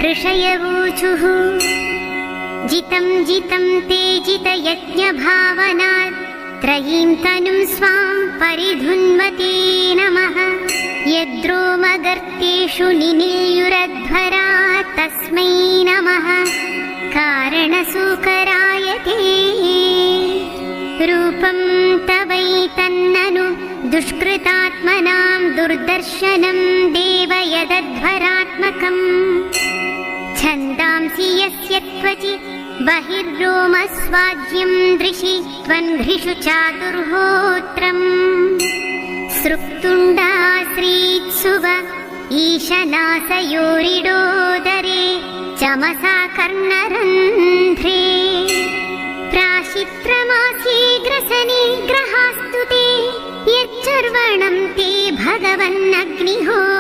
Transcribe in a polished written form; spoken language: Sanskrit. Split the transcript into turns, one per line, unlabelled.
ऋषयवूचुः जितं जितं ते जितयज्ञभावनात् त्रयीं तनुं स्वां परिधुन्वते नमः। यद्रोमगर्तेषु निनिल्युरध्वरा तस्मै नमः कारणसूकराय ते। रूपं तवैतन्ननु दुष्कृतात्मनां दुर्दर्शनं देव यदध्वरात्मकम्। छन्दांसि यस्य त्वचि बहिर्रोमस्वाज्यं दृशि त्वन्घ्रिषु चातुर्होत्रम्। सृक्तुण्डाश्रीत्सुव ईशनासयोरिडोदरे चमसा कर्णरन्ध्रे। प्राशित्रमासी ग्रसने ग्रहास्तु ते यच्चर्वणं ते भगवन्नग्निहो